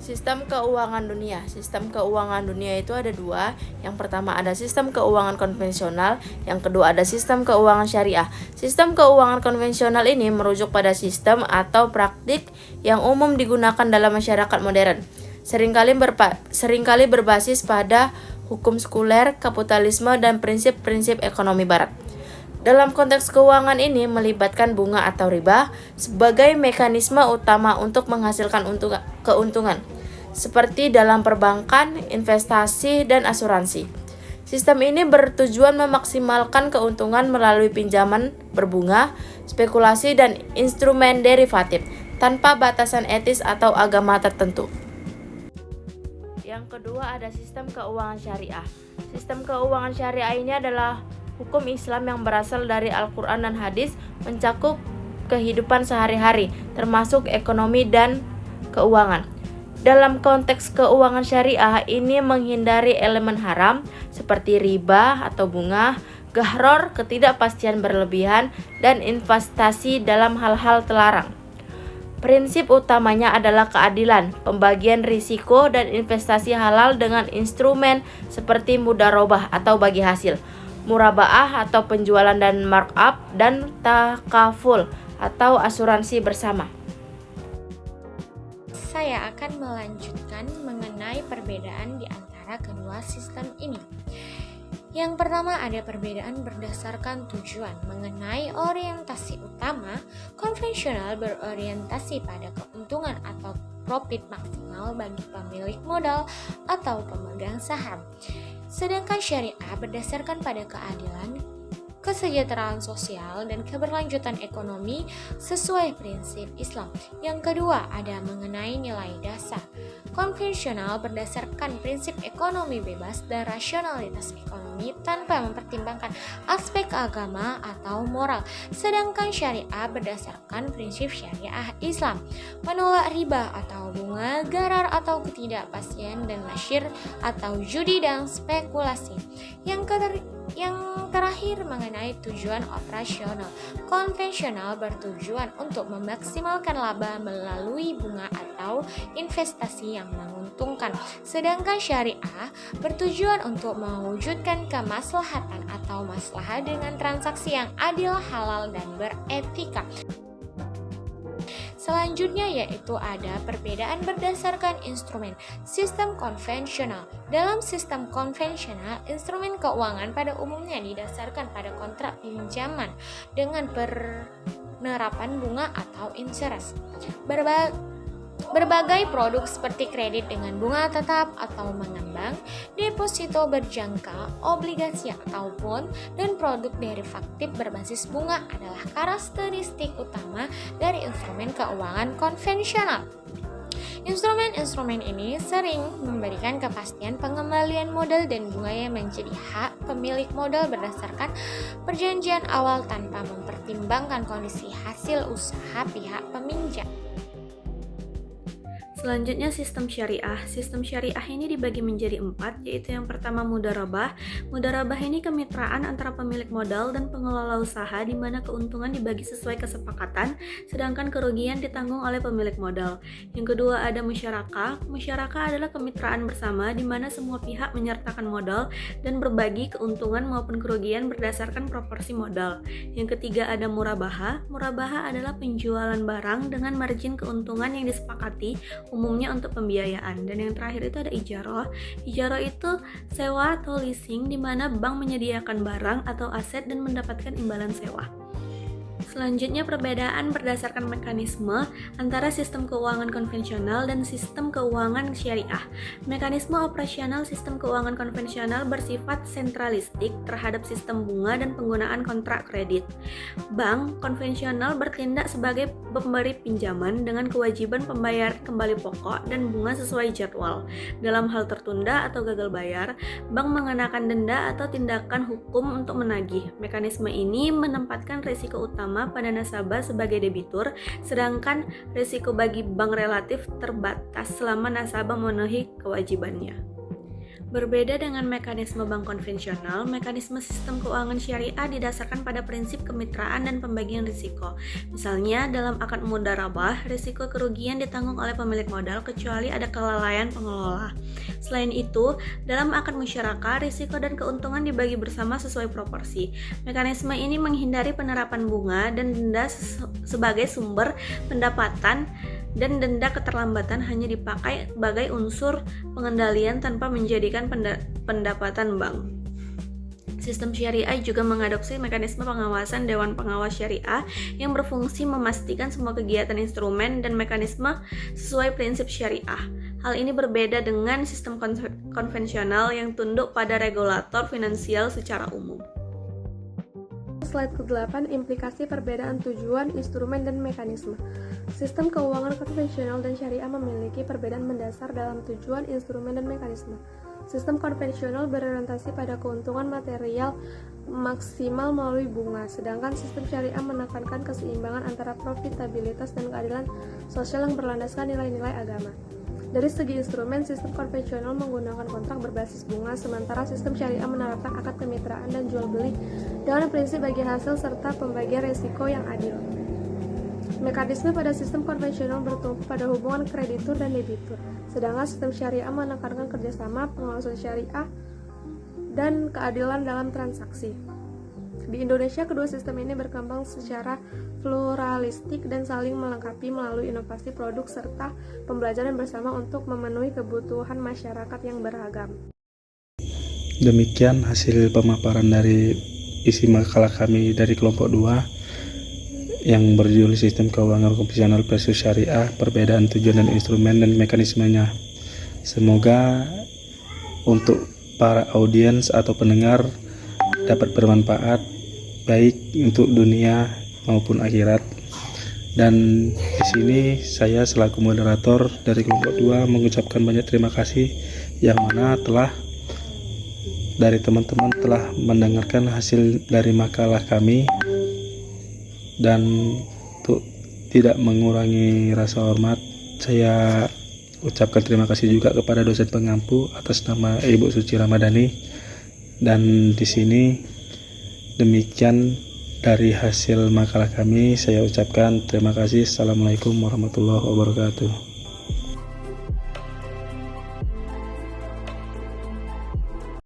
Sistem keuangan dunia. Sistem keuangan dunia itu ada dua. Yang pertama ada sistem keuangan konvensional, yang kedua ada sistem keuangan syariah. Sistem keuangan konvensional ini merujuk pada sistem atau praktik yang umum digunakan dalam masyarakat modern. Seringkali berbasis pada hukum sekuler, kapitalisme, dan prinsip-prinsip ekonomi barat. Dalam konteks keuangan ini melibatkan bunga atau riba sebagai mekanisme utama untuk menghasilkan keuntungan, seperti dalam perbankan, investasi, dan asuransi. Sistem ini bertujuan memaksimalkan keuntungan melalui pinjaman berbunga, spekulasi, dan instrumen derivatif, tanpa batasan etis atau agama tertentu. Yang kedua ada sistem keuangan syariah. Sistem keuangan syariah ini adalah hukum Islam yang berasal dari Al-Quran dan hadis, mencakup kehidupan sehari-hari, termasuk ekonomi dan keuangan. Dalam konteks keuangan syariah ini menghindari elemen haram seperti riba atau bunga, gharar, ketidakpastian berlebihan, dan investasi dalam hal-hal terlarang. Prinsip utamanya adalah keadilan, pembagian risiko, dan investasi halal dengan instrumen seperti mudharabah atau bagi hasil, murabaah atau penjualan dan markup, dan takaful atau asuransi bersama. Saya akan melanjutkan mengenai perbedaan di antara kedua sistem ini. Yang pertama ada perbedaan berdasarkan tujuan. Mengenai orientasi utama, konvensional berorientasi pada keuntungan atau profit maksimal bagi pemilik modal atau pemegang saham. Sedangkan syariah berdasarkan pada keadilan, kesejahteraan sosial, dan keberlanjutan ekonomi sesuai prinsip Islam. Yang kedua ada mengenai nilai dasar. Konvensional berdasarkan prinsip ekonomi bebas dan rasionalitas ekonomi tanpa mempertimbangkan aspek agama atau moral. Sedangkan syariah berdasarkan prinsip syariah Islam, menolak riba atau bunga, gharar atau ketidakpastian, dan masyir atau judi dan spekulasi. Yang terakhir mengenai tujuan operasional. Konvensional bertujuan untuk memaksimalkan laba melalui bunga atau investasi yang menguntungkan. Sedangkan syariah bertujuan untuk mewujudkan kemaslahatan atau maslahat dengan transaksi yang adil, halal, dan beretika. Selanjutnya yaitu ada perbedaan berdasarkan instrumen. Sistem konvensional. Dalam sistem konvensional, instrumen keuangan pada umumnya didasarkan pada kontrak pinjaman dengan penerapan bunga atau interest. Berbagai produk seperti kredit dengan bunga tetap atau mengembang, deposito berjangka, obligasi atau bond, dan produk derivatif berbasis bunga adalah karakteristik utama dari instrumen keuangan konvensional. Instrumen-instrumen ini sering memberikan kepastian pengembalian modal dan bunga yang menjadi hak pemilik modal berdasarkan perjanjian awal tanpa mempertimbangkan kondisi hasil usaha pihak peminjam. Selanjutnya sistem syariah. Sistem syariah ini dibagi menjadi 4, yaitu yang pertama mudharabah. Mudharabah ini kemitraan antara pemilik modal dan pengelola usaha di mana keuntungan dibagi sesuai kesepakatan, sedangkan kerugian ditanggung oleh pemilik modal. Yang kedua ada musyarakah. Musyarakah adalah kemitraan bersama di mana semua pihak menyertakan modal dan berbagi keuntungan maupun kerugian berdasarkan proporsi modal. Yang ketiga ada murabaha. Murabaha adalah penjualan barang dengan margin keuntungan yang disepakati, umumnya untuk pembiayaan. Dan yang terakhir itu ada ijarah. Ijarah itu sewa atau leasing di mana bank menyediakan barang atau aset dan mendapatkan imbalan sewa. Selanjutnya perbedaan berdasarkan mekanisme antara sistem keuangan konvensional dan sistem keuangan syariah. Mekanisme operasional sistem keuangan konvensional bersifat sentralistik terhadap sistem bunga dan penggunaan kontrak kredit. Bank konvensional bertindak sebagai pemberi pinjaman dengan kewajiban pembayaran kembali pokok dan bunga sesuai jadwal. Dalam hal tertunda atau gagal bayar, bank mengenakan denda atau tindakan hukum untuk menagih. Mekanisme ini menempatkan risiko utama pada nasabah sebagai debitur, sedangkan risiko bagi bank relatif terbatas selama nasabah memenuhi kewajibannya. Berbeda dengan mekanisme bank konvensional, mekanisme sistem keuangan syariah didasarkan pada prinsip kemitraan dan pembagian risiko. Misalnya, dalam akad mudharabah, risiko kerugian ditanggung oleh pemilik modal kecuali ada kelalaian pengelola. Selain itu, dalam akad musyarakah, risiko dan keuntungan dibagi bersama sesuai proporsi. Mekanisme ini menghindari penerapan bunga dan denda sebagai sumber pendapatan, dan denda keterlambatan hanya dipakai sebagai unsur pengendalian tanpa menjadikan pendapatan bank. Sistem syariah juga mengadopsi mekanisme pengawasan Dewan Pengawas Syariah yang berfungsi memastikan semua kegiatan instrumen dan mekanisme sesuai prinsip syariah. Hal ini berbeda dengan sistem konvensional yang tunduk pada regulator finansial secara umum. Slide ke-8, implikasi perbedaan tujuan, instrumen, dan mekanisme. Sistem keuangan konvensional dan syariah memiliki perbedaan mendasar dalam tujuan, instrumen, dan mekanisme. Sistem konvensional berorientasi pada keuntungan material maksimal melalui bunga, sedangkan sistem syariah menekankan keseimbangan antara profitabilitas dan keadilan sosial yang berlandaskan nilai-nilai agama. Dari segi instrumen, sistem konvensional menggunakan kontrak berbasis bunga, sementara sistem syariah menerapkan akad kemitraan dan jual beli dengan prinsip bagi hasil serta pembagian risiko yang adil. Mekanisme pada sistem konvensional bertumpu pada hubungan kreditur dan debitur, sedangkan sistem syariah menekankan kerjasama, pengawasan syariah, dan keadilan dalam transaksi. Di Indonesia, kedua sistem ini berkembang secara pluralistik dan saling melengkapi melalui inovasi produk serta pembelajaran bersama untuk memenuhi kebutuhan masyarakat yang beragam. Demikian hasil pemaparan dari isi makalah kami dari kelompok 2 yang berjudul Sistem Keuangan Konvensional versus Syariah, Perbedaan Tujuan dan Instrumen dan Mekanismenya. Semoga untuk para audiens atau pendengar dapat bermanfaat baik untuk dunia maupun akhirat. Dan di sini saya selaku moderator dari kelompok 2 mengucapkan banyak terima kasih yang mana dari teman-teman telah mendengarkan hasil dari makalah kami, dan untuk tidak mengurangi rasa hormat saya ucapkan terima kasih juga kepada dosen pengampu atas nama Ibu Suci Ramadhani. Dan di sini demikian dari hasil makalah kami, saya ucapkan terima kasih. Assalamualaikum warahmatullahi wabarakatuh.